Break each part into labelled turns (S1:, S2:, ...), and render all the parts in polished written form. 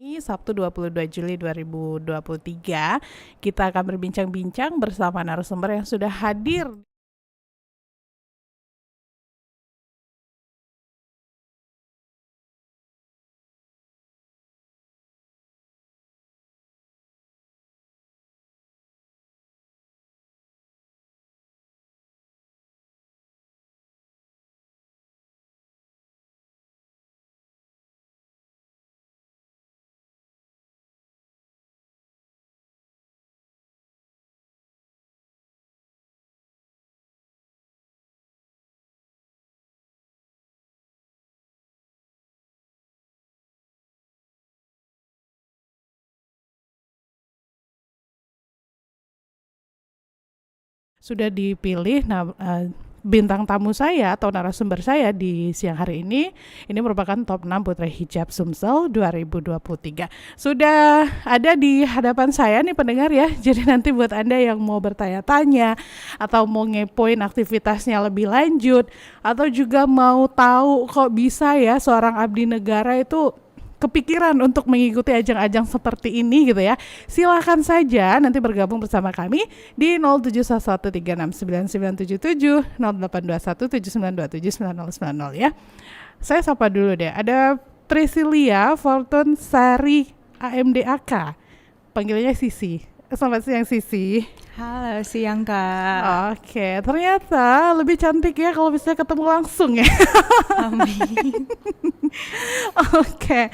S1: Ini Sabtu 22 Juli 2023, kita akan berbincang-bincang bersama narasumber yang sudah hadir. Sudah dipilih bintang tamu saya atau narasumber saya di siang hari ini merupakan top 6 Putri Hijab Sumsel 2023. Sudah ada di hadapan saya nih pendengar ya. Jadi nanti buat Anda yang mau bertanya-tanya atau mau ngepoin aktivitasnya lebih lanjut atau juga mau tahu kok bisa ya seorang abdi negara itu kepikiran untuk mengikuti ajang-ajang seperti ini gitu ya, silahkan saja nanti bergabung bersama kami di 0711369977, 082179279090 ya. Saya sapa dulu deh, ada Priscilia Fortun Sari AMDAK, panggilnya Sisi. Selamat siang Sisi.
S2: Halo siang Kak.
S1: Oke, ternyata lebih cantik ya kalau bisa ketemu langsung ya.
S2: Amin.
S1: Oke,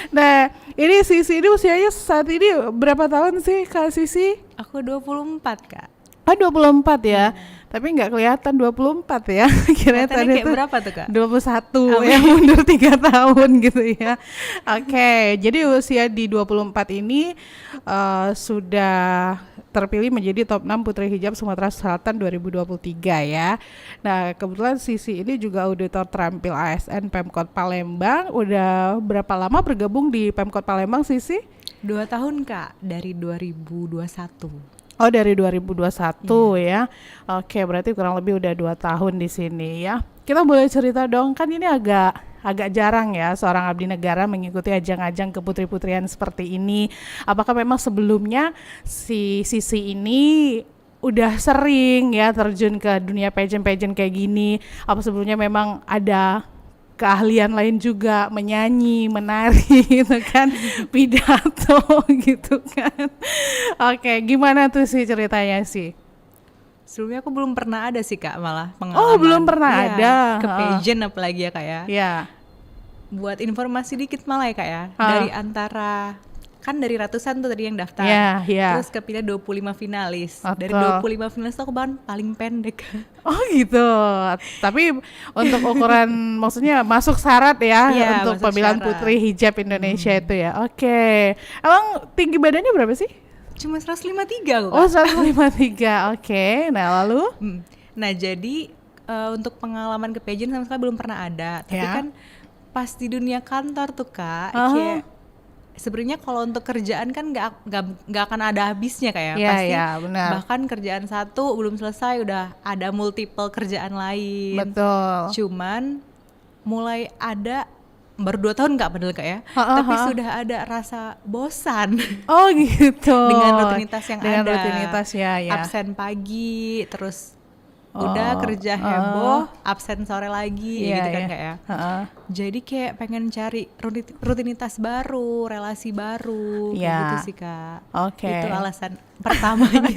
S1: nah ini Sisi ini usianya saat ini berapa tahun sih Kak Sisi?
S2: Aku 24 Kak.
S1: Oh 24 ya, tapi nggak kelihatan 24 ya. Kira-kira
S2: Katanya
S1: tadi
S2: kayak
S1: itu
S2: berapa tuh Kak?
S1: 21 ya, mundur 3 tahun gitu ya. Oke, jadi usia di 24 ini sudah terpilih menjadi top 6 Putri Hijab Sumatera Selatan 2023 ya. Nah kebetulan Sisi ini juga auditor terampil ASN Pemkot Palembang. Udah berapa lama bergabung di Pemkot Palembang Sisi?
S2: 2 tahun Kak, dari 2021.
S1: Oh dari 2021 ya. Oke, berarti kurang lebih udah 2 tahun di sini ya. Kita boleh cerita dong, kan ini agak jarang ya seorang abdi negara mengikuti ajang-ajang keputri-putrian seperti ini. Apakah memang sebelumnya si Sisi ini udah sering ya terjun ke dunia pageant-pageant kayak gini? Apa sebelumnya memang ada keahlian lain juga, menyanyi, menari gitu kan, pidato gitu kan. Oke, gimana tuh sih ceritanya sih?
S2: Sebelumnya aku belum pernah ada sih Kak, malah pengalaman.
S1: Oh, belum pernah
S2: Iya,
S1: ada.
S2: ke pageant apalagi ya Kak ya.
S1: Ya.
S2: Buat informasi dikit malah ya Kak ya, dari antara kan dari ratusan tuh tadi yang daftar. Terus kepilih 25 finalis. Dari 25 finalis tuh aku bahkan paling pendek.
S1: Oh gitu. Tapi untuk ukuran maksudnya masuk syarat ya untuk pemilihan Putri Hijab Indonesia itu ya. Oke. Emang tinggi badannya berapa sih?
S2: Cuma 153 kok.
S1: Oh 153. Oke. Nah lalu?
S2: Nah jadi untuk pengalaman ke pageant sama sekali belum pernah ada. Tapi kan pas di dunia kantor tuh Kak, kayak sebenarnya kalau untuk kerjaan kan nggak akan ada habisnya kayak pasti
S1: benar.
S2: Bahkan kerjaan satu belum selesai udah ada multiple kerjaan lain.
S1: Betul.
S2: Cuman mulai ada baru 2 tahun Kak padahal Kak ya, tapi sudah ada rasa bosan.
S1: Oh gitu.
S2: Dengan rutinitas yang
S1: dengan
S2: ada.
S1: Rutinitas ya.
S2: Absen pagi terus udah kerja heboh, absen sore lagi gitu kan Kak ya. Jadi kayak pengen cari rutinitas baru, relasi baru kayak gitu sih Kak. Itu alasan pertamanya.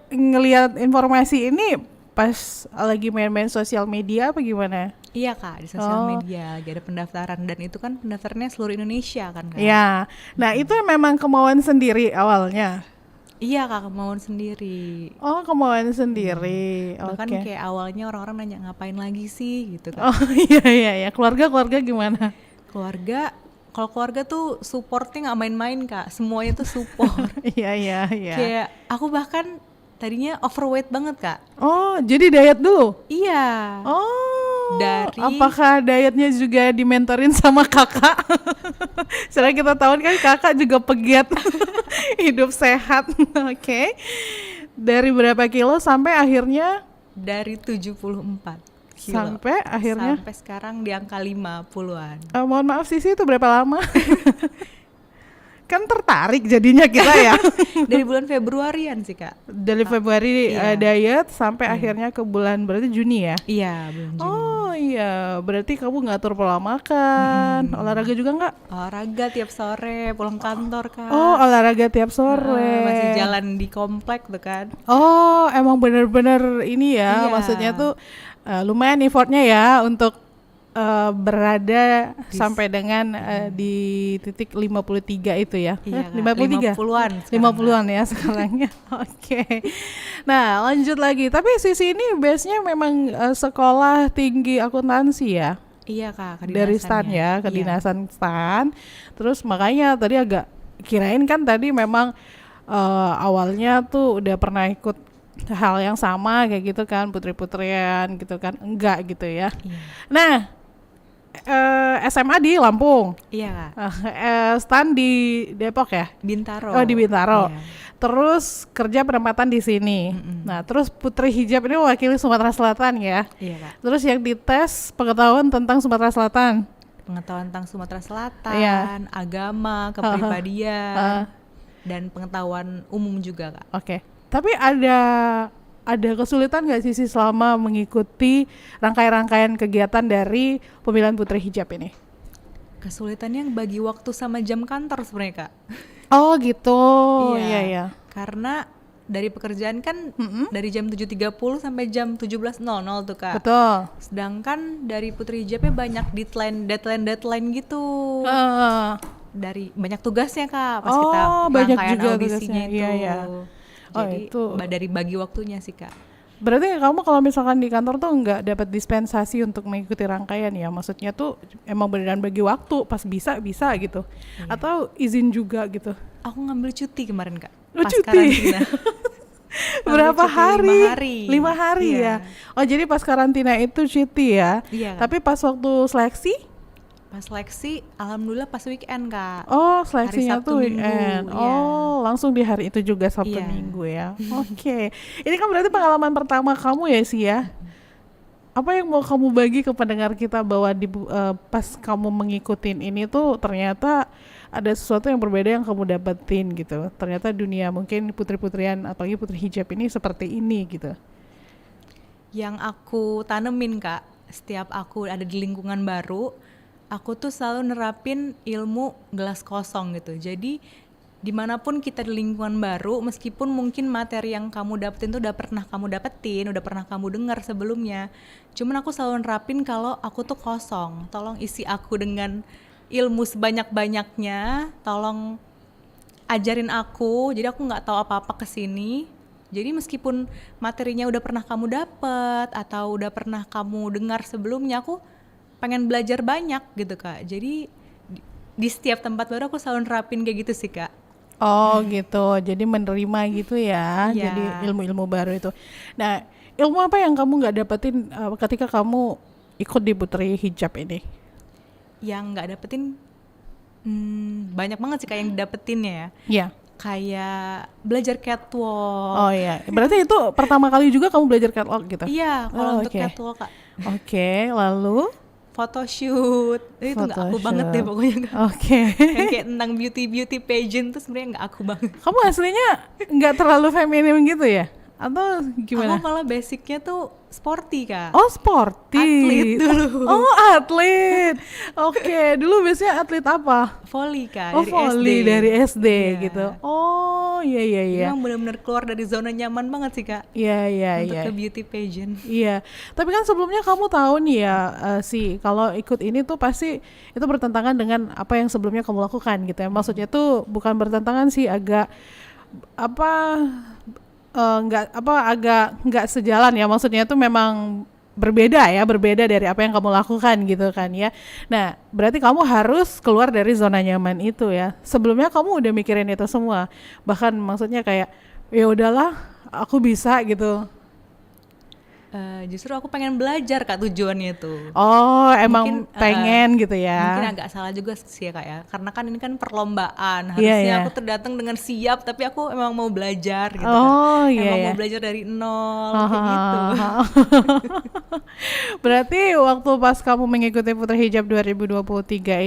S1: Ngelihat informasi ini pas lagi main-main sosial media apa gimana?
S2: Iya Kak, di sosial media lagi ada pendaftaran dan itu kan pendaftarnya seluruh Indonesia kan Kak.
S1: Iya. Nah, itu memang kemauan sendiri awalnya.
S2: Iya Kak, kemauan sendiri.
S1: Oh, kemauan sendiri.
S2: Bahkan kayak awalnya orang-orang nanya ngapain lagi sih gitu kan.
S1: Oh iya. Keluarga gimana?
S2: Kalau keluarga tuh supportnya nggak main-main Kak, semuanya tuh support.
S1: Iya.
S2: Kayak aku bahkan tadinya overweight banget Kak.
S1: Oh, jadi diet dulu?
S2: Iya.
S1: Apakah dietnya juga dimentorin sama kakak? Soalnya kita tahu kan kakak juga pegiat hidup sehat. Oke. Dari berapa kilo sampai akhirnya?
S2: Dari 74. kilo.
S1: Sampai akhirnya?
S2: Sampai sekarang di angka 50-an.
S1: Mohon maaf Sisi, itu berapa lama? Kan tertarik jadinya kita ya.
S2: Dari bulan Februarian sih Kak.
S1: Dari Februari diet sampai akhirnya ke bulan berarti Juni ya?
S2: Iya, bulan Juni.
S1: Oh iya, berarti kamu ngatur pola makan, olahraga juga nggak?
S2: Olahraga tiap sore pulang kantor Kak.
S1: Oh, olahraga tiap sore.
S2: Masih jalan di komplek tuh kan.
S1: Oh, emang bener-bener ini ya, maksudnya tuh lumayan effortnya ya untuk berada sampai dengan di titik 53 itu ya.
S2: Iya,
S1: 53?
S2: 50-an.
S1: 50-an ya sekarangnya. Oke. Nah, lanjut lagi. Tapi Sisi ini base-nya memang sekolah tinggi akuntansi ya?
S2: Iya Kak,
S1: Dari STAN ya, kedinasan STAN. Terus makanya tadi agak kirain kan tadi memang awalnya tuh udah pernah ikut hal yang sama kayak gitu kan, putri-putrian gitu kan. Enggak gitu ya.
S2: Iya.
S1: Nah, SMA di Lampung.
S2: Iya Kak.
S1: STAN di Depok ya?
S2: Bintaro.
S1: Oh, di Bintaro.
S2: Iya.
S1: Terus kerja penempatan di sini. Nah, terus Putri Hijab ini mewakili Sumatera Selatan ya.
S2: Iya Kak.
S1: Terus yang dites pengetahuan tentang Sumatera Selatan.
S2: Pengetahuan tentang Sumatera Selatan, agama, kepribadian, dan pengetahuan umum juga Kak.
S1: Oke. Tapi ada kesulitan nggak sih selama mengikuti rangkaian-rangkaian kegiatan dari pemilihan Putri Hijab ini?
S2: Kesulitannya bagi waktu sama jam kantor sebenarnya Kak.
S1: Oh gitu, iya.
S2: Karena dari pekerjaan kan dari jam 7.30 sampai jam 17.00 tuh Kak.
S1: Betul.
S2: Sedangkan dari Putri Hijabnya banyak deadline gitu. Dari banyak tugasnya Kak pas kita
S1: banyak
S2: rangkaian
S1: juga
S2: audisinya
S1: tugasnya.
S2: itu.
S1: Iya.
S2: Jadi
S1: itu.
S2: dari bagi waktunya sih Kak.
S1: Berarti kamu kalau misalkan di kantor tuh nggak dapat dispensasi untuk mengikuti rangkaian ya? Maksudnya tuh emang beneran bagi waktu, pas bisa gitu.
S2: Iya.
S1: Atau izin juga gitu?
S2: Aku ngambil cuti kemarin Kak.
S1: Pas
S2: cuti? Karantina.
S1: Berapa hari?
S2: 5 hari.
S1: 5 hari ya? Oh jadi pas karantina itu cuti ya?
S2: Iya.
S1: Tapi pas waktu seleksi?
S2: Pas seleksi, alhamdulillah pas weekend Kak.
S1: Oh seleksinya
S2: Sabtu
S1: tuh
S2: Minggu,
S1: weekend.
S2: iya.
S1: Oh langsung di hari itu juga Sabtu Minggu ya? Oke. Ini kan berarti pengalaman pertama kamu ya sih ya? Apa yang mau kamu bagi ke pendengar kita bahwa pas kamu mengikutin ini tuh ternyata ada sesuatu yang berbeda yang kamu dapetin gitu. Ternyata dunia mungkin putri-putrian apalagi Putri Hijab ini seperti ini gitu.
S2: Yang aku tanemin Kak, setiap aku ada di lingkungan baru, aku tuh selalu nerapin ilmu gelas kosong gitu. Jadi dimanapun kita di lingkungan baru, meskipun mungkin materi yang kamu dapetin tuh udah pernah kamu dengar sebelumnya, cuman aku selalu nerapin kalau aku tuh kosong. Tolong isi aku dengan ilmu sebanyak-banyaknya, tolong ajarin aku, jadi aku nggak tahu apa-apa kesini. Jadi meskipun materinya udah pernah kamu dapet atau udah pernah kamu dengar sebelumnya, aku pengen belajar banyak gitu Kak. Jadi di setiap tempat baru aku selalu nerapin kayak gitu sih Kak.
S1: Oh gitu, jadi menerima gitu ya,
S2: Iya.
S1: jadi ilmu-ilmu baru itu. Nah, ilmu apa yang kamu nggak dapetin ketika kamu ikut di Putri Hijab ini?
S2: Yang nggak dapetin banyak banget sih Kak yang didapetinnya ya.
S1: Iya.
S2: Kayak belajar catwalk.
S1: Oh iya, berarti itu pertama kali juga kamu belajar catwalk gitu?
S2: Iya, kalau untuk
S1: oke.
S2: catwalk Kak.
S1: Oke, lalu?
S2: Photoshoot, itu nggak aku banget deh pokoknya.
S1: Oke.
S2: Yang kayak tentang beauty pageant tuh sebenarnya nggak aku banget.
S1: Kamu aslinya nggak terlalu feminim gitu ya? Atau gimana?
S2: Aku malah basicnya tuh sporty Kak.
S1: Oh sporty.
S2: Atlet dulu.
S1: Oh atlet. Oke, dulu biasanya atlet apa?
S2: Volley Kak,
S1: Oh
S2: dari
S1: volley
S2: SD.
S1: dari SD
S2: Iya.
S1: gitu. Oh iya.
S2: Emang benar-benar keluar dari zona nyaman banget sih Kak.
S1: Iya.
S2: Untuk ke beauty pageant.
S1: Iya, tapi kan sebelumnya kamu tahu nih ya sih kalau ikut ini tuh pasti itu bertentangan dengan apa yang sebelumnya kamu lakukan gitu ya. Maksudnya tuh bukan bertentangan sih, agak agak nggak sejalan ya. Maksudnya tuh memang berbeda dari apa yang kamu lakukan gitu kan ya. Nah, berarti kamu harus keluar dari zona nyaman itu ya. Sebelumnya kamu udah mikirin itu semua. Bahkan maksudnya kayak ya udahlah, aku bisa gitu.
S2: Justru aku pengen belajar Kak, tujuannya tuh.
S1: Oh, emang
S2: Mungkin,
S1: pengen gitu ya.
S2: Mungkin agak salah juga sih ya Kak ya, karena kan ini kan perlombaan,
S1: Iya,
S2: harusnya
S1: iya.
S2: aku terdatang dengan siap, tapi aku emang mau belajar gitu kan.
S1: Oh, iya
S2: Emang
S1: ya.
S2: mau belajar dari nol, kayak gitu.
S1: Berarti waktu pas kamu mengikuti Putri Hijab 2023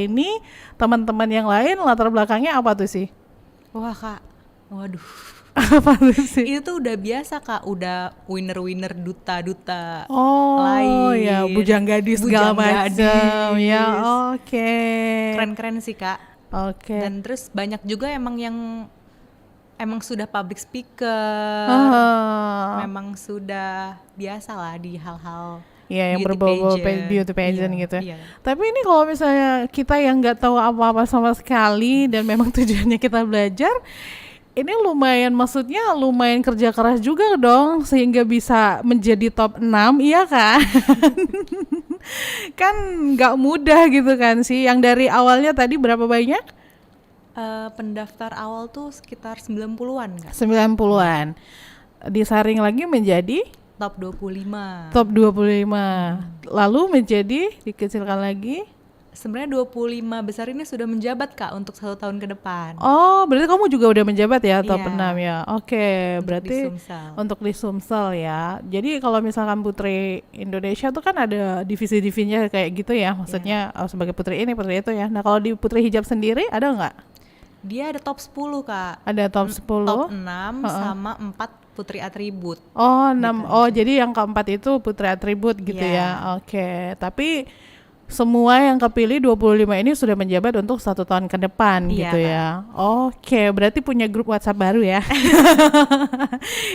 S1: ini, teman-teman yang lain latar belakangnya apa tuh sih?
S2: Wah Kak, waduh.
S1: Apa tuh sih?
S2: Itu tuh udah biasa Kak, udah winner-winner duta-duta
S1: Oh, ya
S2: lain.
S1: bujang gadis segala
S2: Bujang
S1: macam. Ya,
S2: gadis.
S1: oke.
S2: Keren-keren sih Kak.
S1: Oke.
S2: Dan terus banyak juga emang yang emang sudah public speaker,
S1: Ah,
S2: memang sudah biasa lah di hal-hal
S1: ya yang
S2: beauty
S1: berbau
S2: pageant.
S1: beauty pageant
S2: Iya,
S1: gitu ya.
S2: iya.
S1: Tapi ini kalau misalnya kita yang nggak tahu apa-apa sama sekali dan memang tujuannya kita belajar, ini lumayan, maksudnya lumayan kerja keras juga dong sehingga bisa menjadi top 6, iya kan? Kan nggak mudah gitu kan sih. Yang dari awalnya tadi berapa banyak?
S2: Pendaftar awal tuh sekitar 90-an Kak.
S1: 90-an. Disaring lagi menjadi
S2: Top 25.
S1: top 25. Lalu menjadi dikecilkan lagi.
S2: Sebenarnya 25 besar ini sudah menjabat Kak untuk 1 tahun ke depan.
S1: Oh, berarti kamu juga udah menjabat ya top
S2: Iya.
S1: 6 ya. Oke,
S2: Untuk
S1: berarti
S2: di Sumsel.
S1: untuk di Sumsel ya. Jadi kalau misalkan Putri Indonesia tuh kan ada divisi-divisinya kayak gitu ya. Maksudnya sebagai putri ini, putri itu ya. Nah, kalau di Putri Hijab sendiri ada nggak?
S2: Dia ada top 10 Kak.
S1: Ada top 10.
S2: Top 6 sama 4 putri atribut.
S1: Oh, 6. Oh, jadi yang keempat itu putri atribut gitu
S2: Iya.
S1: ya. Oke. Tapi semua yang kepilih 25 ini sudah menjabat untuk 1 tahun ke depan
S2: Iya,
S1: gitu
S2: Kak.
S1: ya. Oke, berarti punya grup WhatsApp baru ya.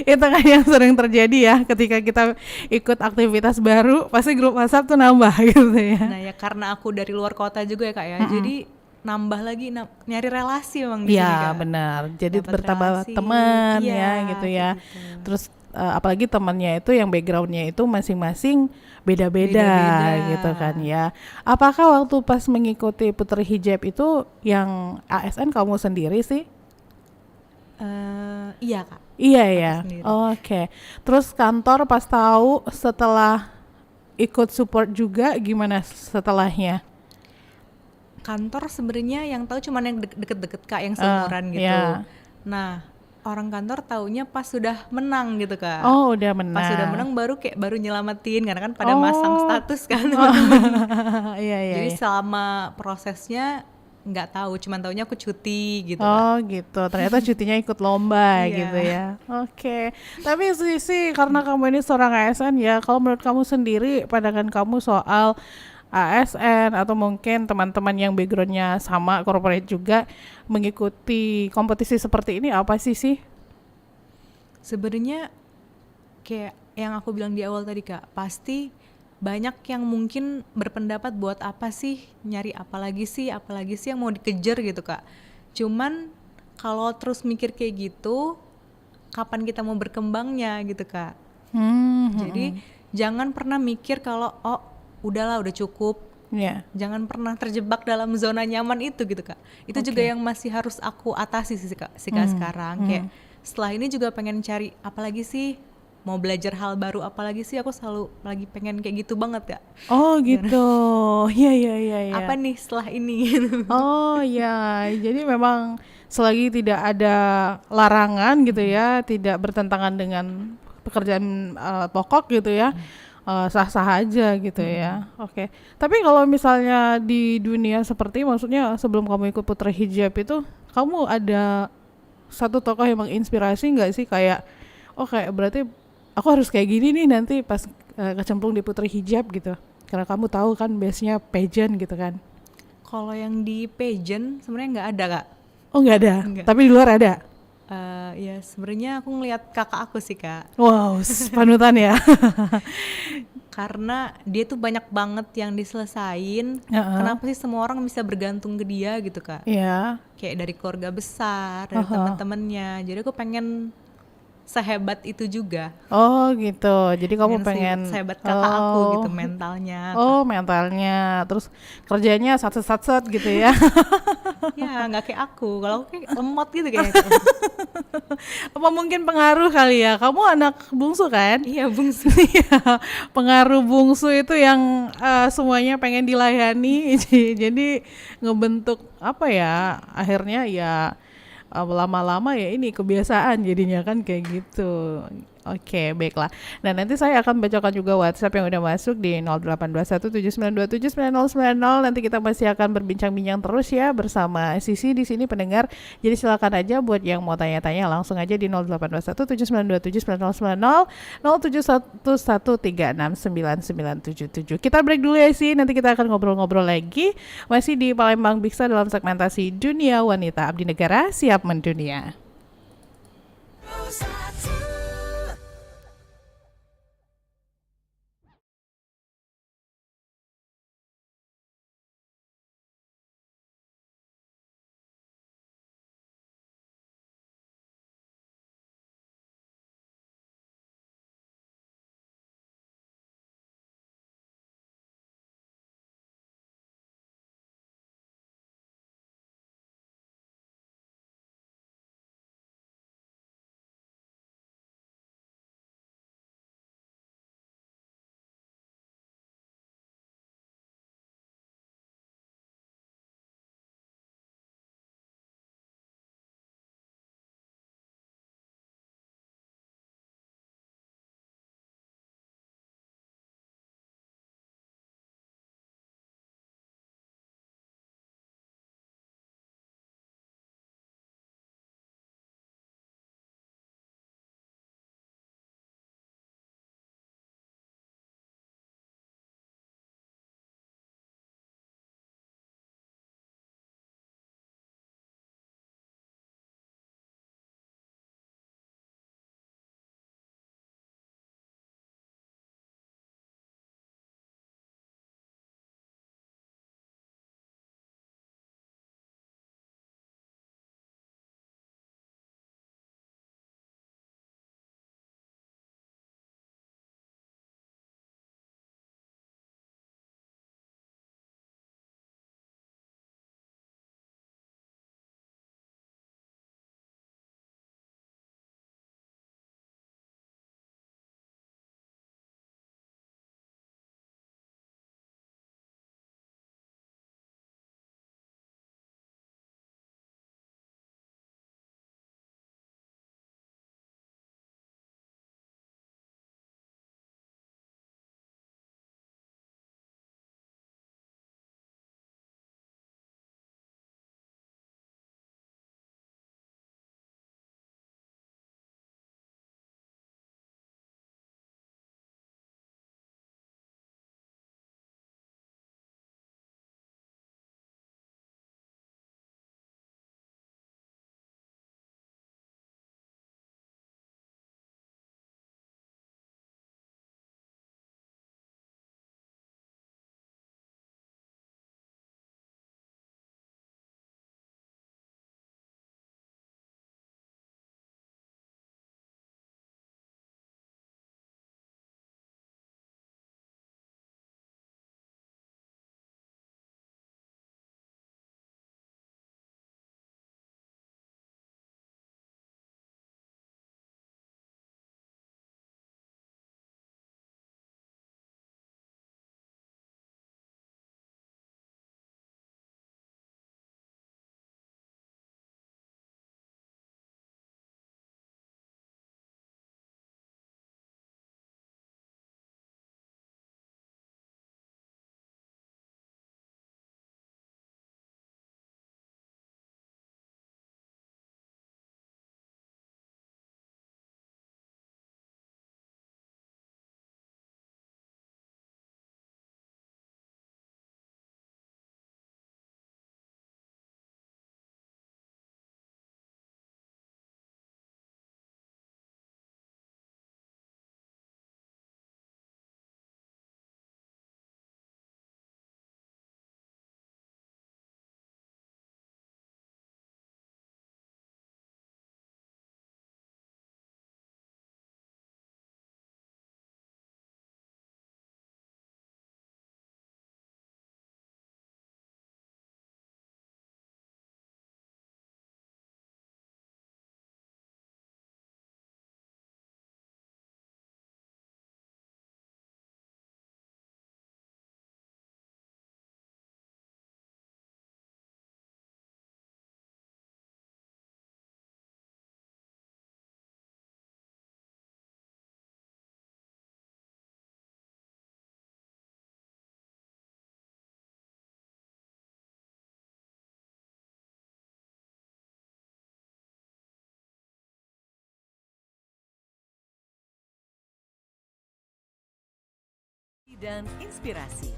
S1: Itu kan yang sering terjadi ya ketika kita ikut aktivitas baru, pasti grup WhatsApp tuh nambah gitu ya.
S2: Nah ya karena aku dari luar kota juga ya Kak ya, jadi nambah lagi nyari relasi emang di sini
S1: Iya,
S2: Kak.
S1: benar. Jadi
S2: Dapat
S1: bertambah
S2: relasi,
S1: teman
S2: iya,
S1: ya gitu ya.
S2: kayak gitu.
S1: Terus apalagi temannya itu yang backgroundnya itu masing-masing beda-beda
S2: Beda-beda.
S1: gitu kan ya. Apakah waktu pas mengikuti Putri Hijab itu yang ASN kamu sendiri sih?
S2: Iya Kak.
S1: Iya ya.
S2: sendiri.
S1: Oke. Terus kantor pas tahu setelah ikut support juga gimana setelahnya?
S2: Kantor sebenarnya yang tahu cuman yang deket-deket Kak, yang seumuran gitu.
S1: iya.
S2: Nah orang kantor taunya pas sudah menang gitu Kak.
S1: Oh, udah menang.
S2: Pas sudah menang baru nyelamatin karena kan pada
S1: Oh.
S2: masang status kan.
S1: Iya iya.
S2: Jadi
S1: iya.
S2: selama prosesnya nggak tahu, cuman taunya aku cuti gitu Kak.
S1: Oh gitu, ternyata cutinya ikut lomba
S2: Iya.
S1: gitu ya. Oke, tapi sih karena kamu ini seorang ASN ya, kalau menurut kamu sendiri, pandangan kamu soal ASN atau mungkin teman-teman yang backgroundnya sama corporate juga mengikuti kompetisi seperti ini apa sih?
S2: Sebenarnya kayak yang aku bilang di awal tadi Kak, pasti banyak yang mungkin berpendapat buat apa sih, nyari apalagi sih yang mau dikejar gitu Kak. Cuman kalau terus mikir kayak gitu, kapan kita mau berkembangnya gitu Kak. Jadi jangan pernah mikir kalau udahlah udah cukup.
S1: Ya.
S2: Jangan pernah terjebak dalam zona nyaman itu gitu Kak. Itu juga yang masih harus aku atasi sih Kak sekarang. Kayak setelah ini juga pengen cari apalagi sih, mau belajar hal baru apalagi sih, aku selalu lagi pengen kayak gitu banget Kak.
S1: Oh gitu, iya.
S2: Apa nih setelah ini?
S1: Oh ya, jadi memang selagi tidak ada larangan gitu ya, tidak bertentangan dengan pekerjaan pokok gitu ya, sah-sah aja gitu ya. Oke. Tapi kalau misalnya di dunia seperti, maksudnya sebelum kamu ikut Putri Hijab itu, kamu ada satu tokoh yang menginspirasi nggak sih, kayak kayak berarti aku harus kayak gini nih nanti pas kecemplung di Putri Hijab gitu. Karena kamu tahu kan base-nya pageant gitu kan.
S2: Kalau yang di pageant sebenarnya nggak ada Kak.
S1: Oh nggak ada,
S2: Nggak.
S1: tapi di luar ada.
S2: Ya sebenarnya aku ngeliat kakak aku sih Kak.
S1: Wow, panutan ya.
S2: Karena dia tuh banyak banget yang diselesain. Kenapa sih semua orang bisa bergantung ke dia gitu Kak?
S1: Iya.
S2: Kayak dari keluarga besar, dari teman-temannya. Jadi aku pengen sehebat itu juga.
S1: Oh gitu. Jadi kamu pengen
S2: sehebat kakak aku gitu mentalnya.
S1: Oh mentalnya. Terus kerjanya satset gitu ya.
S2: Ya nggak kayak aku. Kalau aku kayak lemot gitu kayaknya.
S1: Apa mungkin pengaruh kali ya? Kamu anak bungsu kan?
S2: Iya bungsu.
S1: Iya, pengaruh bungsu itu yang semuanya pengen dilayani, jadi ngebentuk apa ya? Akhirnya ya lama-lama ya ini kebiasaan jadinya kan kayak gitu. Oke, baiklah. Nah, nanti saya akan bacakan juga WhatsApp yang udah masuk di 082179279090. Nanti kita masih akan berbincang-bincang terus ya bersama Sisi di sini pendengar. Jadi silakan aja buat yang mau tanya-tanya langsung aja di 082179279090 0711369977. Kita break dulu ya sih. Nanti kita akan ngobrol-ngobrol lagi masih di Palembang Biksa dalam segmentasi Dunia Wanita Abdi Negara Siap Mendunia.
S3: dan inspirasi.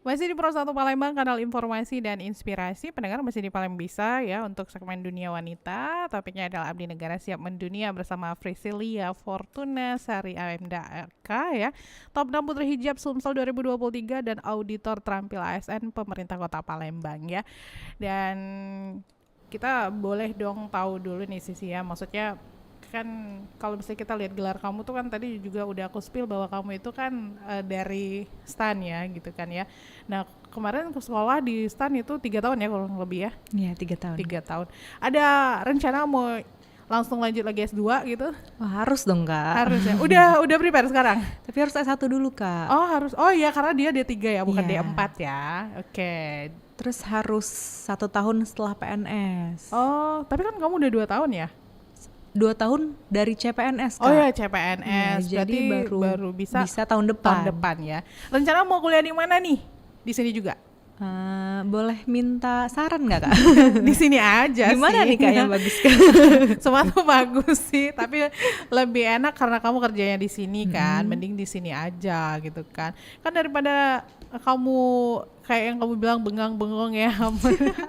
S1: Masih di Pro 1 Palembang, kanal informasi dan inspirasi. Pendengar masih di Palembang bisa ya untuk segmen Dunia Wanita. Topiknya adalah Abdi Negara Siap Mendunia bersama Frisilia Fortuna Sari AMDAK ya. Top 6 Putri Hijab Sumsel 2023 dan auditor terampil ASN Pemerintah Kota Palembang ya. Dan kita boleh dong tahu dulu nih Sisi ya, maksudnya kan kalau misalnya kita lihat gelar kamu tuh kan tadi juga udah aku spill bahwa kamu itu kan dari STAN ya gitu kan ya. Nah kemarin ke sekolah di STAN itu 3 tahun ya kurang lebih ya.
S2: Iya 3 tahun.
S1: 3 tahun. Ada rencana mau langsung lanjut lagi S2 gitu?
S2: Wah, harus dong Kak.
S1: Harus ya. Udah prepare sekarang?
S2: Tapi harus S1 dulu Kak.
S1: Oh harus. Oh iya karena dia D3 ya bukan
S2: Iya.
S1: D4 ya. Oke.
S2: Terus harus 1 tahun setelah PNS.
S1: Oh tapi kan kamu udah 2 tahun ya?
S2: 2 tahun dari CPNS Kak.
S1: Oh ya CPNS,
S2: Iya, jadi
S1: berarti baru bisa
S2: tahun depan.
S1: tahun depan ya. Rencana mau kuliah di mana nih? Di sini juga?
S2: Boleh minta saran nggak Kak?
S1: Di sini aja
S2: Gimana
S1: sih.
S2: nih Kak yang bagus Kak?
S1: Semua tuh bagus sih, tapi lebih enak karena kamu kerjanya di sini kan, mending di sini aja gitu kan. Kan daripada kamu kayak yang kamu bilang bengang-bengong ya,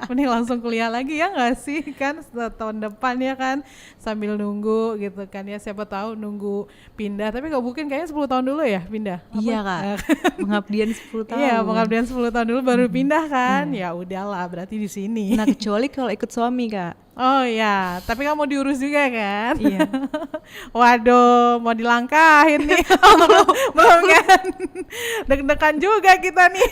S1: mending langsung kuliah lagi ya nggak sih kan tahun depan ya kan sambil nunggu gitu kan ya, siapa tahu nunggu pindah, tapi nggak mungkin kayaknya 10 tahun dulu ya pindah.
S2: Iya Kak, pengabdian 10 tahun.
S1: Iya pengabdian 10 tahun dulu baru pindah kan, ya udahlah berarti di sini.
S2: Nah kecuali kalau ikut suami Kak.
S1: Oh ya, tapi kamu diurus juga kan?
S2: Iya.
S1: Waduh, mau dilangkahin nih. belum kan? Deg-degan juga kita nih.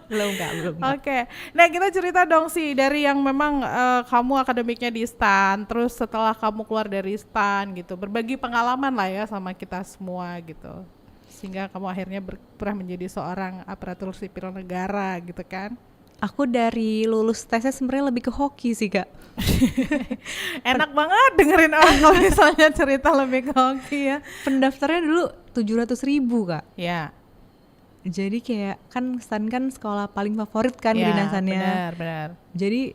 S2: Belum Kak, belum Kak.
S1: Oke, nah kita cerita dong sih dari yang memang kamu akademiknya di STAN, terus setelah kamu keluar dari STAN gitu, berbagi pengalaman lah ya sama kita semua gitu, sehingga kamu akhirnya pernah menjadi seorang aparatur sipil negara gitu kan?
S2: Aku dari lulus tesnya sebenarnya lebih ke hoki sih Kak.
S1: Enak banget dengerin orang kalau misalnya cerita lebih ke hoki ya.
S2: Pendaftarnya dulu 700.000 Kak.
S1: Ya.
S2: Jadi kayak kan STAN kan sekolah paling favorit kan
S1: Ya,
S2: kedinasannya.
S1: benar.
S2: Jadi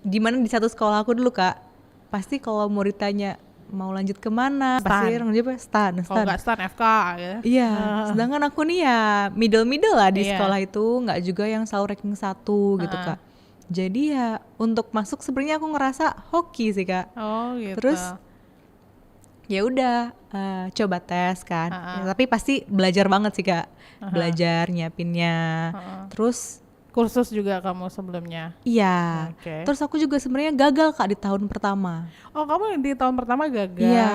S2: di mana di satu sekolah aku dulu Kak, pasti kalau mau ditanya mau lanjut kemana,
S1: STAN.
S2: pasti orang jawab STAN.
S1: Kalau nggak STAN FK ya.
S2: Iya, sedangkan aku nih ya middle lah di
S1: Iya.
S2: sekolah itu, nggak juga yang selalu ranking 1 gitu Kak. Jadi ya untuk masuk sebenarnya aku ngerasa hoki sih Kak.
S1: Oh gitu.
S2: Terus ya udah coba tes kan. Ya, tapi pasti belajar banget sih Kak. Belajar nyiapinnya. Terus
S1: kursus juga kamu sebelumnya.
S2: iya.
S1: Oke.
S2: Terus aku juga sebenarnya gagal Kak di tahun pertama.
S1: Oh kamu di tahun pertama gagal.
S2: Iya.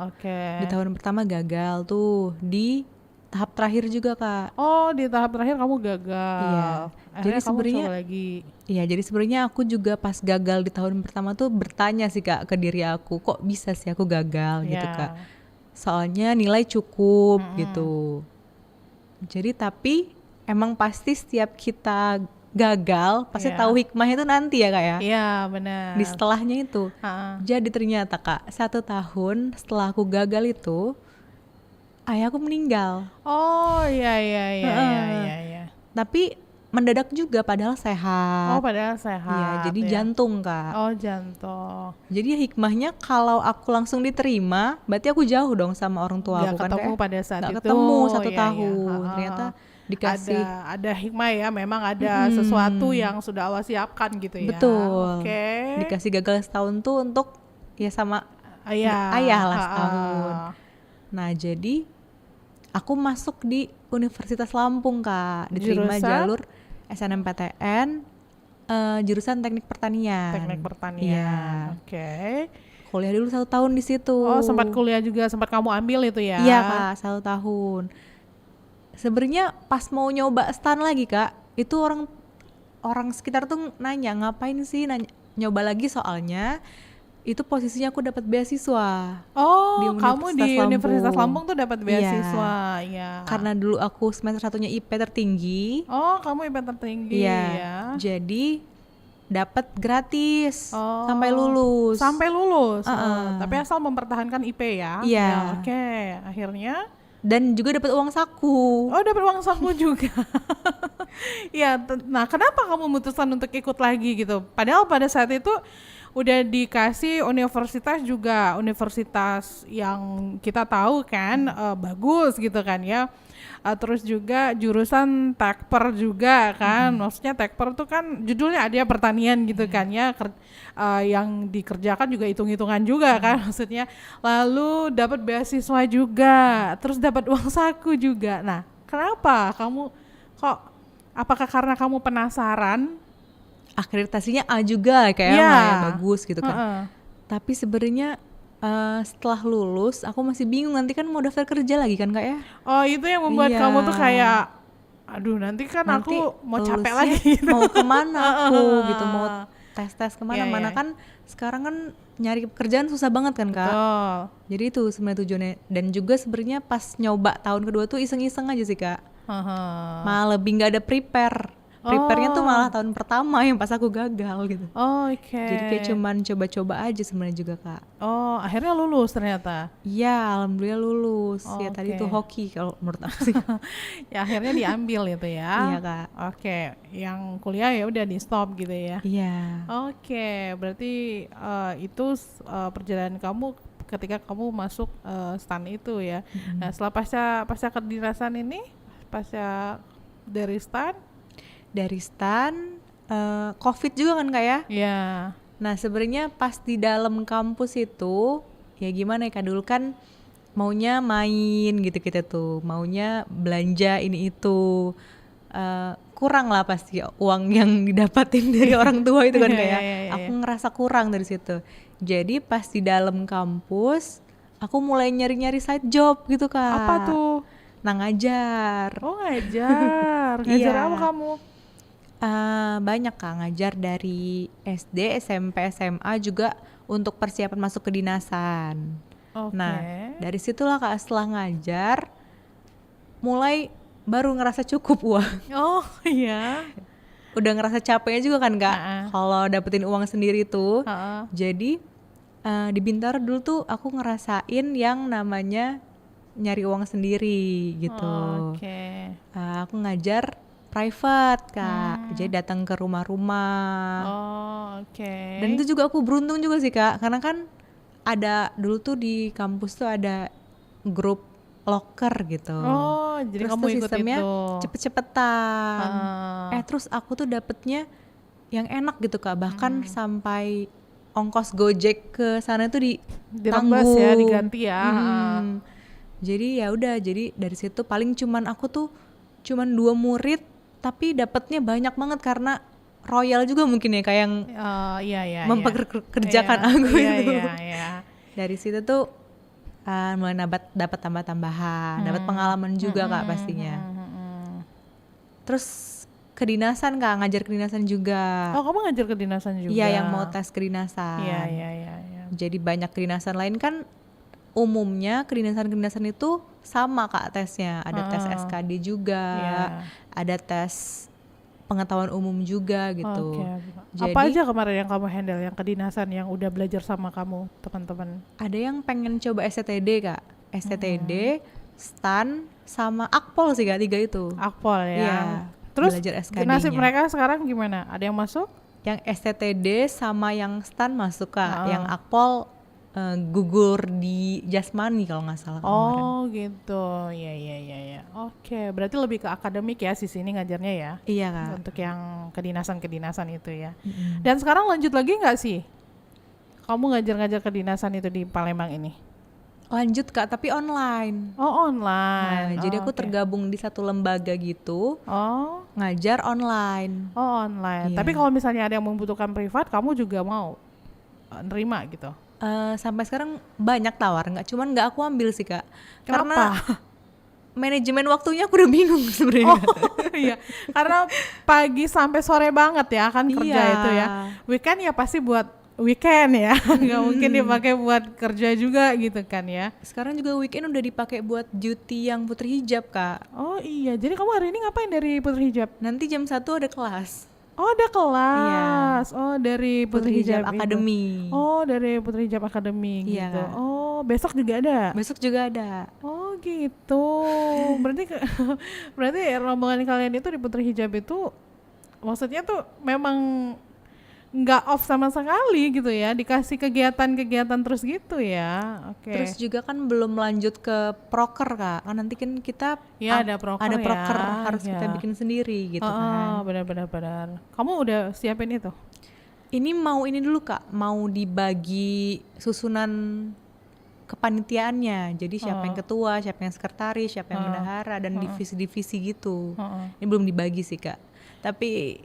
S1: Oke.
S2: Di tahun pertama gagal tuh di tahap terakhir juga Kak.
S1: Oh di tahap terakhir kamu gagal.
S2: Iya.
S1: Akhirnya
S2: Jadi
S1: kamu
S2: sebenarnya-
S1: coba lagi.
S2: Iya, jadi sebenarnya aku juga pas gagal di tahun pertama tuh bertanya sih Kak ke diri aku, kok bisa sih aku gagal gitu
S1: Iya.
S2: Kak. Soalnya nilai cukup gitu. Jadi tapi emang pasti setiap kita gagal pasti
S1: Iya.
S2: tahu hikmahnya itu nanti ya Kak ya.
S1: Iya benar.
S2: Di setelahnya itu.
S1: Ha-ha.
S2: Jadi ternyata Kak, 1 tahun setelah aku gagal itu ayahku meninggal.
S1: Oh iya.
S2: Tapi mendadak juga padahal sehat.
S1: Oh padahal sehat.
S2: Iya, jadi
S1: ya.
S2: jantung Kak.
S1: Oh jantung.
S2: Jadi hikmahnya kalau aku langsung diterima, berarti aku jauh dong sama orang tua
S1: Nggak
S2: aku kan
S1: ketemu
S2: kayak
S1: pada saat
S2: nggak
S1: itu.
S2: ketemu 1
S1: Iya.
S2: tahun.
S1: Ha-ha.
S2: Ternyata dikasih
S1: ada hikmah ya, memang ada sesuatu yang sudah Allah siapkan gitu ya.
S2: betul.
S1: Oke.
S2: Dikasih gagal setahun tuh untuk ya sama
S1: Ayah
S2: lah
S1: Ha-ha.
S2: setahun. Nah jadi aku masuk di Universitas Lampung Kak, diterima
S1: Jurusan?
S2: jalur SNMPTN jurusan Teknik Pertanian.
S1: Teknik
S2: Iya.
S1: pertanian. Oke.
S2: Kuliah dulu 1 tahun di situ.
S1: Oh sempat kuliah juga, sempat kamu ambil itu ya?
S2: Iya Kak, 1 tahun. Sebenarnya pas mau nyoba STAN lagi Kak, itu orang sekitar tuh nanya ngapain sih nyoba lagi, soalnya itu posisinya aku dapat beasiswa.
S1: Oh,
S2: Di
S1: kamu di
S2: Universitas
S1: Universitas
S2: Lampung.
S1: Lampung tuh dapat beasiswa, iya.
S2: Karena dulu aku semester 1-nya IP tertinggi.
S1: Oh, kamu IP tertinggi
S2: Iya.
S1: ya.
S2: Jadi dapat gratis
S1: Oh,
S2: sampai lulus.
S1: Sampai lulus.
S2: Uh-uh.
S1: Oh, tapi asal mempertahankan IP ya.
S2: Iya.
S1: Ya, oke, akhirnya
S2: Dan juga dapat uang saku.
S1: oh dapat uang saku juga. Iya, nah kenapa kamu memutuskan untuk ikut lagi gitu? Padahal pada saat itu udah dikasih universitas juga, universitas yang kita tahu kan bagus gitu kan ya. Terus juga jurusan tekper juga kan, maksudnya tekper tuh kan judulnya ada ya pertanian gitu kan ya, yang dikerjakan juga hitung-hitungan juga kan maksudnya, lalu dapat beasiswa juga, terus dapat uang saku juga. Nah, kenapa kamu kok, apakah karena kamu penasaran?
S2: Akreditasinya A juga kayak ya bagus gitu kan. Tapi sebenarnya setelah lulus aku masih bingung nanti kan mau daftar kerja lagi kan Kak ya.
S1: Oh itu yang membuat kamu tuh kayak aduh nanti kan nanti aku mau capek lagi gitu.
S2: Mau kemana aku gitu, mau tes kemana-mana kan sekarang kan nyari pekerjaan susah banget kan Kak.
S1: Betul.
S2: Jadi itu sebenarnya tujuannya, dan juga sebenarnya pas nyoba tahun kedua tuh iseng-iseng aja sih Kak. Malah lebih nggak ada prepare-nya tuh malah tahun pertama yang pas aku gagal gitu.
S1: Oke.
S2: Jadi kayak cuman coba-coba aja sebenarnya juga Kak.
S1: Oh, akhirnya lulus ternyata.
S2: Iya, alhamdulillah lulus. Ya tadi tuh hoki kalau menurut aku sih.
S1: Ya akhirnya diambil itu ya.
S2: Iya Kak.
S1: Oke, yang kuliah ya udah di stop gitu ya.
S2: Iya.
S1: Oke, berarti itu perjalanan kamu ketika kamu masuk STAN itu ya. Nah, setelah pasca kedinasan ini, pasca dari STAN COVID juga kan Kak ya? Iya.
S2: Nah sebenarnya pas di dalam kampus itu ya gimana ya Kak, dulu kan maunya main gitu kita tuh, maunya belanja ini itu, kurang lah pasti uang yang didapatin dari orang tua itu kan kayak aku ngerasa kurang dari situ. Jadi pas di dalam kampus aku mulai nyari-nyari side job gitu Kak.
S1: Apa tuh?
S2: Nah ngajar.
S1: Oh ngajar. Ngajar apa kamu?
S2: Banyak Kak, ngajar dari SD, SMP, SMA juga untuk persiapan masuk kedinasan. Nah dari situlah Kak, setelah ngajar mulai baru ngerasa cukup uang.
S1: Oh iya.
S2: Udah ngerasa capeknya juga kan Kak kalau dapetin uang sendiri tuh. Jadi di Bintaro dulu tuh aku ngerasain yang namanya nyari uang sendiri gitu. Aku ngajar private Kak, jadi datang ke rumah-rumah. Dan itu juga aku beruntung juga sih Kak, karena kan ada dulu tuh di kampus tuh ada grup loker gitu.
S1: Jadi
S2: terus
S1: kamu
S2: tuh
S1: ikut
S2: sistemnya
S1: itu
S2: cepet-cepetan. Terus aku tuh dapetnya yang enak gitu Kak, bahkan sampai ongkos Gojek ke sana tuh ditanggung
S1: ya, diganti ya.
S2: Jadi ya udah, jadi dari situ paling aku tuh cuman 2 murid tapi dapatnya banyak banget karena royal juga mungkin ya kayak yang mempekerjakan aku itu. Dari situ tuh mulai dapat tambah-tambahan, dapat pengalaman juga Kak pastinya. Terus kedinasan Kak, ngajar kedinasan juga.
S1: Oh kamu ngajar kedinasan juga?
S2: Iya, yang mau tes kedinasan.
S1: Iya.
S2: Jadi banyak kedinasan lain kan umumnya kedinasan itu sama Kak tesnya, ada tes SKD juga, ada tes pengetahuan umum juga gitu.
S1: Jadi, apa aja kemarin yang kamu handle yang kedinasan yang udah belajar sama kamu teman-teman?
S2: Ada yang pengen coba STTD Kak, STTD, STAN sama Akpol sih Kak, 3 itu.
S1: Akpol ya.
S2: Iya.
S1: Terus
S2: belajar SKD-nya.
S1: nasib mereka sekarang gimana? Ada yang masuk?
S2: Yang STTD sama yang STAN masuk Kak, yang Akpol gugur di jasmani kalau nggak salah kemarin.
S1: Oh gitu, ya. Oke, berarti lebih ke akademik ya sisi ini ngajarnya ya?
S2: Iya Kak.
S1: Untuk yang kedinasan itu ya. Dan sekarang lanjut lagi nggak sih? Kamu ngajar-ngajar kedinasan itu di Palembang ini?
S2: Lanjut Kak, tapi online.
S1: Oh online.
S2: Nah, jadi aku tergabung di satu lembaga gitu. Ngajar online.
S1: Oh online. Iya. Tapi kalau misalnya ada yang membutuhkan privat, kamu juga mau nerima gitu?
S2: Sampai sekarang banyak tawar, cuman nggak aku ambil sih Kak.
S1: Kenapa?
S2: Karena manajemen waktunya aku udah bingung sebenarnya.
S1: Iya, karena pagi sampai sore banget ya kan kerja itu ya. Weekend ya pasti buat weekend ya, nggak mungkin dipakai buat kerja juga gitu kan ya.
S2: Sekarang juga weekend udah dipakai buat duty yang putri hijab Kak.
S1: Oh iya, jadi kamu hari ini ngapain dari putri hijab?
S2: Nanti jam 1 ada kelas.
S1: Oh ada kelas, oh dari Putri Hijab
S2: Academy.
S1: Oh dari Putri Hijab Academy gitu. Oh besok juga ada?
S2: Besok juga ada.
S1: Oh gitu, berarti rombongan kalian itu di Putri Hijab itu maksudnya tuh memang nggak off sama sekali gitu ya, dikasih kegiatan-kegiatan terus gitu ya. Oke.
S2: Terus juga kan belum lanjut ke proker Kak, kan nanti kan kita
S1: Ya ada proker
S2: ada
S1: ya.
S2: proker harus
S1: Ya.
S2: kita bikin sendiri gitu kan.
S1: Benar-benar. Kamu udah siapin itu?
S2: Ini mau ini dulu Kak, mau dibagi susunan kepanitiaannya. Jadi siapa yang ketua, siapa yang sekretaris, siapa yang bendahara dan divisi-divisi gitu. Ini belum dibagi sih Kak. Tapi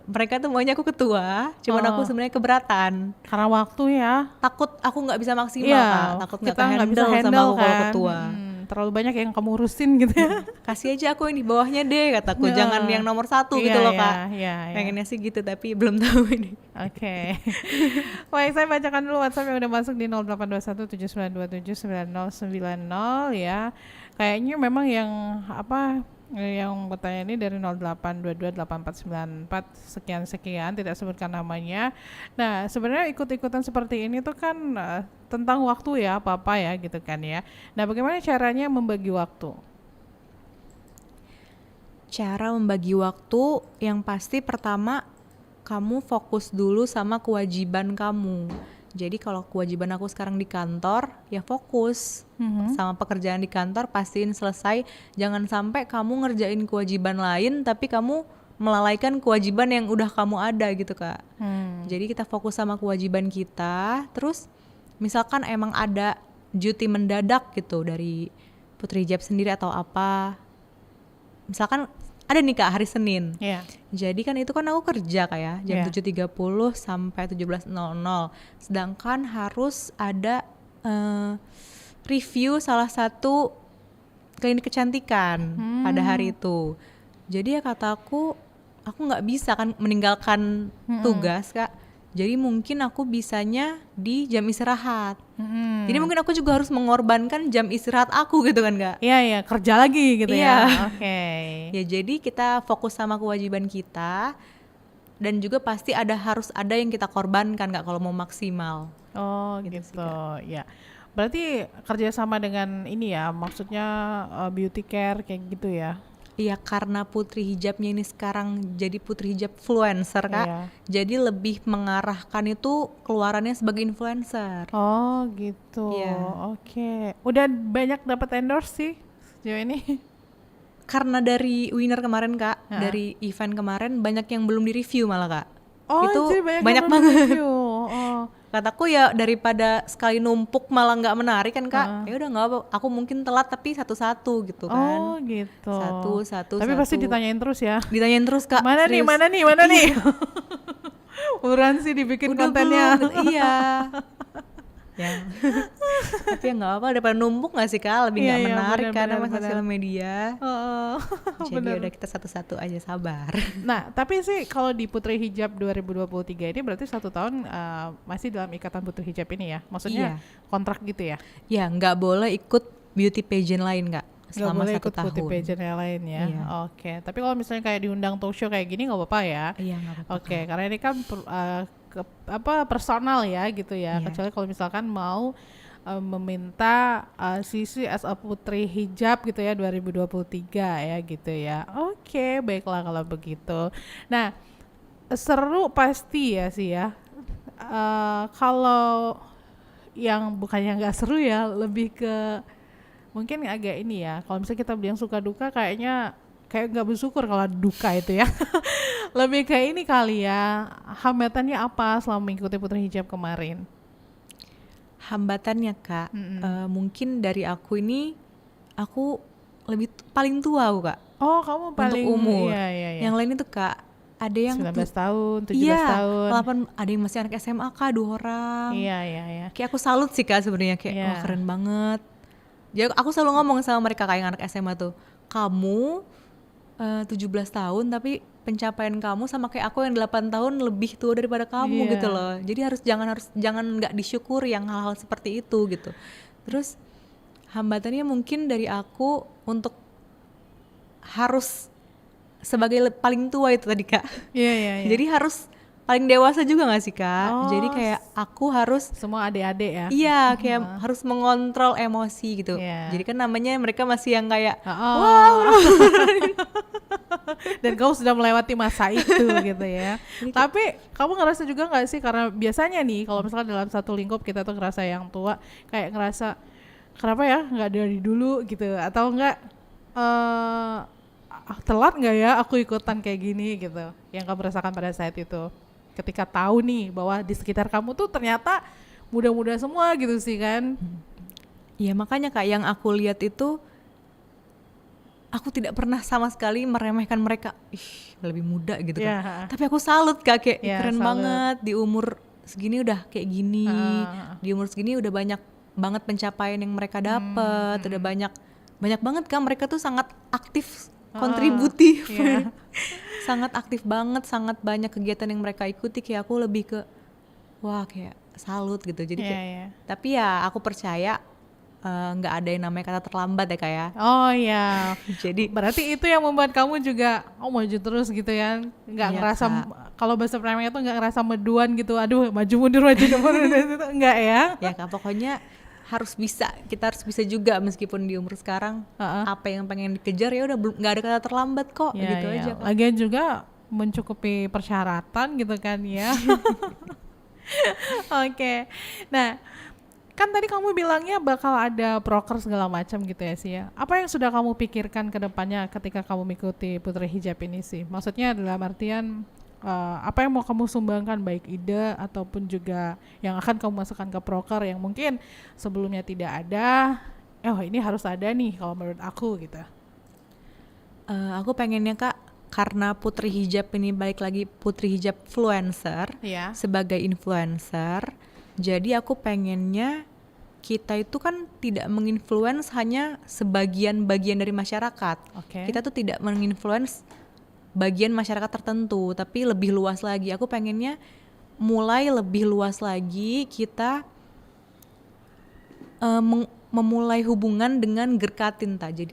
S2: mereka tuh maunya aku ketua, cuman aku sebenarnya keberatan.
S1: Karena waktu ya.
S2: Takut aku nggak bisa maksimal Kak, takut nggak
S1: nggak bisa
S2: handle sama
S1: handle
S2: aku kalau
S1: kan.
S2: ketua.
S1: Terlalu banyak yang kamu urusin gitu ya.
S2: Kasih aja aku yang di bawahnya deh kataku, jangan yang nomor 1 gitu loh Kak. Pengennya sih gitu tapi belum tahu ini.
S1: Oke. Baik, saya bacakan dulu WhatsApp yang udah masuk di 082179279090 ya. Kayaknya memang yang yang bertanya ini dari 08228494 sekian tidak sebutkan namanya. Nah sebenarnya ikut-ikutan seperti ini tuh kan tentang waktu ya apa ya gitu kan ya. Nah bagaimana caranya membagi waktu?
S2: Cara membagi waktu yang pasti pertama kamu fokus dulu sama kewajiban kamu. Jadi kalau kewajiban aku sekarang di kantor, ya fokus sama pekerjaan di kantor, pastiin selesai. Jangan sampai kamu ngerjain kewajiban lain, tapi kamu melalaikan kewajiban yang udah kamu ada gitu Kak. Jadi kita fokus sama kewajiban kita, terus misalkan emang ada duty mendadak gitu dari Putri Hijab sendiri atau apa. Misalkan ada nih Kak hari Senin. Jadi kan itu kan aku kerja Kak ya, jam 7.30 sampai 17.00. Sedangkan harus ada review salah satu klinik kecantikan pada hari itu. Jadi ya kataku, aku nggak bisa kan meninggalkan tugas Kak. Jadi mungkin aku bisanya di jam istirahat. Jadi mungkin aku juga harus mengorbankan jam istirahat aku gitu kan Kak.
S1: Iya, kerja lagi gitu ya. Oke.
S2: Ya jadi kita fokus sama kewajiban kita. Dan juga pasti harus ada yang kita korbankan Kak kalau mau maksimal.
S1: Oh gitu ya. Berarti kerjasama dengan ini ya, maksudnya beauty care kayak gitu ya.
S2: Iya, karena Putri Hijabnya ini sekarang jadi Putri Hijab influencer Kak. Jadi lebih mengarahkan itu keluarannya sebagai influencer.
S1: Oh gitu. Oke. Udah banyak dapat endorse sih sejauh ini.
S2: Karena dari winner kemarin Kak, dari event kemarin banyak yang belum di-review malah Kak.
S1: Oh,
S2: itu banyak banget. Kataku ya daripada sekali numpuk malah nggak menarik kan Kak. Ya udah nggak apa, aku mungkin telat tapi satu-satu gitu kan.
S1: Oh gitu.
S2: Satu.
S1: Tapi pasti ditanyain terus ya.
S2: Ditanyain terus Kak.
S1: Mana nih? Uran sih dibikin
S2: udah
S1: kontennya.
S2: Belum, iya. Ya. Tapi ya nggak apa, daripada numpuk nggak sih Kak, lebih nggak menarik kan sama sosial media. Jadi udah kita satu-satu aja, sabar.
S1: Nah tapi sih kalau di Putri Hijab 2023 ini berarti 1 tahun masih dalam ikatan Putri Hijab ini ya, maksudnya kontrak gitu ya?
S2: Ya nggak boleh ikut beauty pageant lain Kak selama 1 tahun. Nggak boleh ikut
S1: beauty pageant yang lain ya. Oke. Tapi kalau misalnya kayak diundang talk show kayak gini nggak apa-apa ya?
S2: Iya nggak apa-apa.
S1: Oke, karena ini kan personal ya gitu ya. Kecuali kalau misalkan mau meminta Sisi as a Putri Hijab gitu ya 2023 ya gitu ya. Oke, baiklah kalau begitu. Nah, seru pasti ya sih ya. Kalau yang bukannya nggak seru ya, lebih ke mungkin agak ini ya. Kalau misalnya kita bilang suka duka kayak nggak bersyukur kalau duka itu ya. Lebih kayak ini kali ya, hambatannya apa selama mengikuti Putri Hijab kemarin?
S2: Hambatannya Kak, mungkin dari aku ini, aku paling tua aku Kak.
S1: Oh kamu paling
S2: untuk umur.
S1: Iya.
S2: Yang lain itu Kak, ada yang
S1: 19 tahun, 17 tahun.
S2: 8, ada yang masih anak SMA Kak, 2 orang.
S1: Iya.
S2: Kayak aku salut sih Kak sebenarnya, kayak keren banget. Jadi aku selalu ngomong sama mereka kayak anak SMA tuh, kamu 17 tahun tapi pencapaian kamu sama kayak aku yang 8 tahun lebih tua daripada kamu gitu loh. Jadi jangan nggak disyukuri yang hal-hal seperti itu gitu. Terus hambatannya mungkin dari aku untuk harus sebagai paling tua itu tadi Kak.
S1: Iya.
S2: Jadi harus paling dewasa juga gak sih Kak? Jadi kayak aku harus
S1: semua adik-adik ya?
S2: Iya, kayak harus mengontrol emosi gitu. Jadi kan namanya mereka masih yang kayak wow.
S1: Dan kamu sudah melewati masa itu gitu ya. Tapi kamu ngerasa juga nggak sih, karena biasanya nih kalau misalkan dalam satu lingkup kita tuh ngerasa yang tua, kayak ngerasa kenapa ya nggak dari dulu gitu, atau enggak telat nggak ya aku ikutan kayak gini gitu, yang kamu rasakan pada saat itu ketika tahu nih bahwa di sekitar kamu tuh ternyata muda-muda semua gitu sih kan.
S2: Iya, makanya Kak, yang aku lihat itu aku tidak pernah sama sekali meremehkan mereka, lebih muda gitu kan. Tapi aku salut Kak, kayak keren banget di umur segini udah kayak gini, di umur segini udah banyak banget pencapaian yang mereka dapat, udah banyak banget Kak, mereka tuh sangat aktif, kontributif, sangat aktif banget, sangat banyak kegiatan yang mereka ikuti, kayak aku lebih ke wah kayak salut gitu. Jadi kayak, tapi ya aku percaya nggak ada yang namanya kata terlambat ya Kak ya.
S1: Oh iya.
S2: Jadi
S1: berarti itu yang membuat kamu juga maju terus gitu ya, nggak ngerasa kalau bahasa Pramnya tuh nggak ngerasa meduan gitu, aduh maju mundur itu enggak ya.
S2: Ya Kak, pokoknya kita harus bisa juga meskipun di umur sekarang apa yang pengen dikejar ya udah nggak ada kata terlambat kok, gitu aja Kak.
S1: Lagian juga mencukupi persyaratan gitu kan ya. Oke. Nah, kan tadi kamu bilangnya bakal ada proker segala macam gitu ya sih ya. Apa yang sudah kamu pikirkan ke depannya ketika kamu mengikuti Putri Hijab ini sih? Maksudnya dalam artian apa yang mau kamu sumbangkan, baik ide ataupun juga yang akan kamu masukkan ke proker yang mungkin sebelumnya tidak ada. Ini harus ada nih kalau menurut aku gitu.
S2: Aku pengennya Kak, karena Putri Hijab ini balik lagi Putri Hijab influencer, sebagai influencer. Jadi aku pengennya kita itu kan tidak menginfluence hanya sebagian-bagian dari masyarakat. Kita tuh tidak menginfluence bagian masyarakat tertentu, tapi lebih luas lagi. Aku pengennya mulai lebih luas lagi, kita memulai hubungan dengan Gerkatin Jadi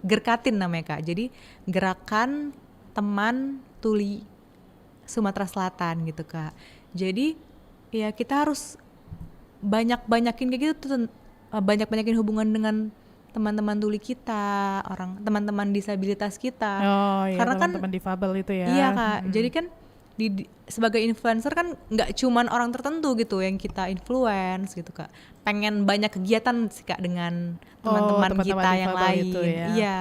S2: Gerkatin namanya Kak. Jadi Gerakan Teman Tuli Sumatera Selatan gitu Kak. Jadi ya kita harus banyakin kayak gitu, banyakin hubungan dengan teman-teman tuli kita, teman-teman disabilitas kita.
S1: Karena teman-teman difabel itu ya.
S2: Iya Kak. Jadi kan sebagai influencer kan nggak cuman orang tertentu gitu yang kita influence gitu Kak. Pengen banyak kegiatan sih Kak dengan teman-teman kita yang lain.
S1: Itu ya.
S2: Iya.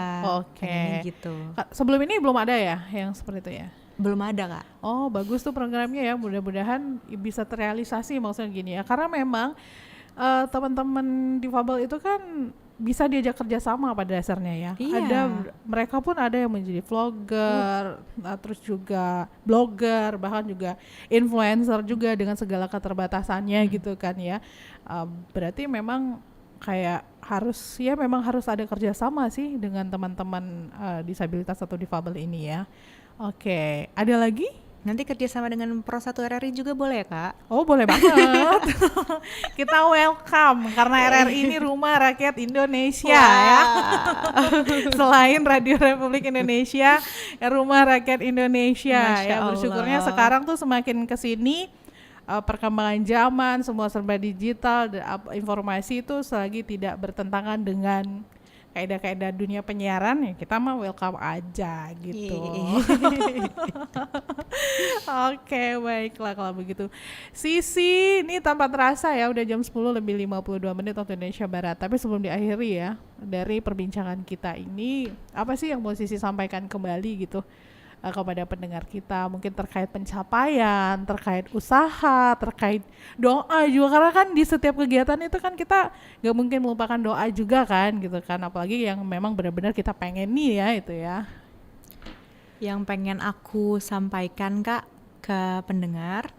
S2: Gitu.
S1: Sebelum ini belum ada ya yang seperti itu ya?
S2: Belum ada Kak.
S1: Bagus tuh programnya ya, mudah-mudahan bisa terrealisasi maksudnya gini ya, karena memang teman-teman difabel itu kan bisa diajak kerjasama pada dasarnya ya. Mereka pun ada yang menjadi vlogger, terus juga blogger, bahkan juga influencer juga dengan segala keterbatasannya gitu kan ya. Berarti memang kayak memang harus ada kerjasama sih dengan teman-teman disabilitas atau difabel ini ya. Oke, ada lagi?
S2: Nanti kerjasama dengan Pro 1 RRI juga boleh ya Kak?
S1: Boleh banget. Kita welcome, karena RRI ini rumah rakyat Indonesia ya. Selain Radio Republik Indonesia, rumah rakyat Indonesia. Ya, bersyukurnya sekarang tuh semakin kesini perkembangan zaman, semua serba digital, informasi itu selagi tidak bertentangan dengan kaidah-kaidah dunia penyiaran, ya kita mah welcome aja gitu. Oke, baiklah kalau begitu. Sisi, ini tanpa terasa ya udah jam 10 lebih 52 menit waktu Indonesia Barat. Tapi sebelum diakhiri ya, dari perbincangan kita ini, apa sih yang mau Sisi sampaikan kembali gitu kepada pendengar kita, mungkin terkait pencapaian, terkait usaha, terkait doa juga, karena kan di setiap kegiatan itu kan kita gak mungkin melupakan doa juga kan gitu kan, apalagi yang memang benar-benar kita pengen nih ya itu ya.
S2: Yang pengen aku sampaikan Kak ke pendengar,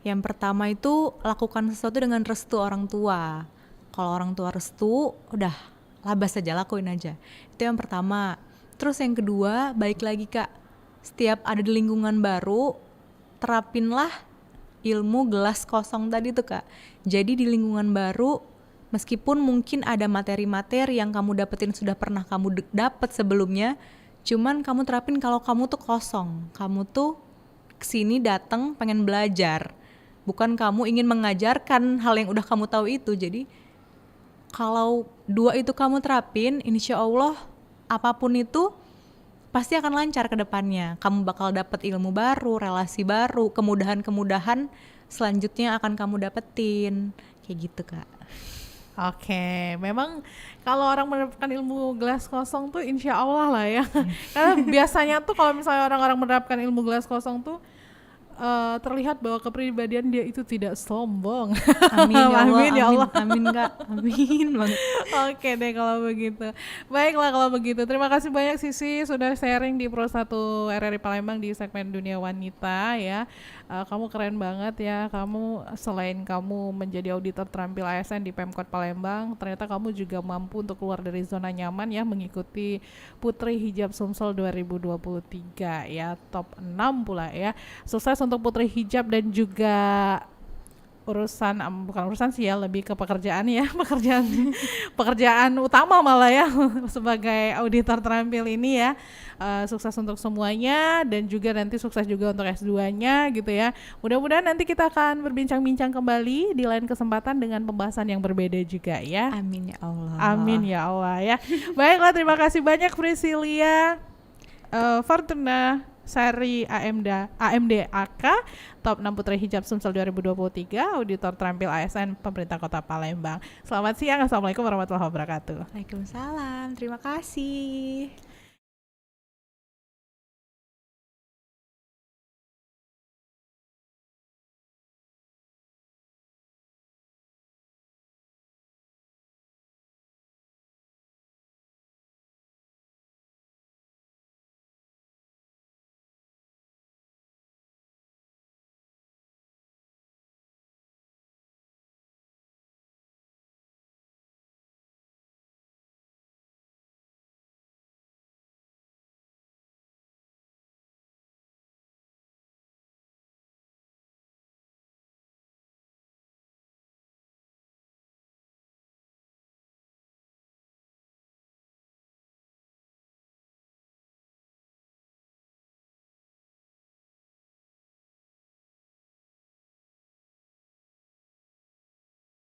S2: yang pertama itu lakukan sesuatu dengan restu orang tua. Kalau orang tua restu, udah labas aja, lakuin aja. Itu yang pertama. Terus yang kedua, balik lagi Kak, setiap ada di lingkungan baru, terapinlah ilmu gelas kosong tadi tuh Kak. Jadi di lingkungan baru, meskipun mungkin ada materi-materi yang kamu dapetin sudah pernah kamu dapet sebelumnya, cuman kamu terapin kalau kamu tuh kosong. Kamu tuh kesini datang pengen belajar, bukan kamu ingin mengajarkan hal yang udah kamu tahu itu. Jadi kalau dua itu kamu terapin, insya Allah apapun itu pasti akan lancar ke depannya. Kamu bakal dapet ilmu baru, relasi baru, kemudahan-kemudahan selanjutnya akan kamu dapetin. Kayak gitu, Kak.
S1: Oke, memang kalau orang menerapkan ilmu gelas kosong tuh insya Allah lah ya. Karena biasanya tuh kalau misalnya orang-orang menerapkan ilmu gelas kosong tuh terlihat bahwa kepribadian dia itu tidak sombong.
S2: Amin ya Allah,
S1: Amin ya Allah.
S2: amin Kak, amin banget.
S1: Oke deh kalau begitu. Baiklah kalau begitu. Terima kasih banyak Sisi sudah sharing di Pro 1 RRI Palembang di segmen Dunia Wanita ya. Kamu keren banget ya. Kamu selain kamu menjadi auditor terampil ASN di Pemkot Palembang, ternyata kamu juga mampu untuk keluar dari zona nyaman ya, mengikuti Putri Hijab Sumsel 2023 ya, top 6 pula ya. Sukses untuk Putri Hijab dan juga bukan urusan sih ya, lebih ke pekerjaan ya, pekerjaan utama malah ya sebagai auditor terampil ini ya. Sukses untuk semuanya dan juga nanti sukses juga untuk S2-nya gitu ya. Mudah-mudahan nanti kita akan berbincang-bincang kembali di lain kesempatan dengan pembahasan yang berbeda juga ya.
S2: Amin ya Allah.
S1: Amin ya Allah ya. Baiklah, terima kasih banyak Priscilia Fortuna Sari AMD-AK top 6 Putri Hijab Sumsel 2023, auditor terampil ASN Pemerintah Kota Palembang. Selamat siang, Assalamualaikum warahmatullahi wabarakatuh.
S2: Waalaikumsalam, terima kasih.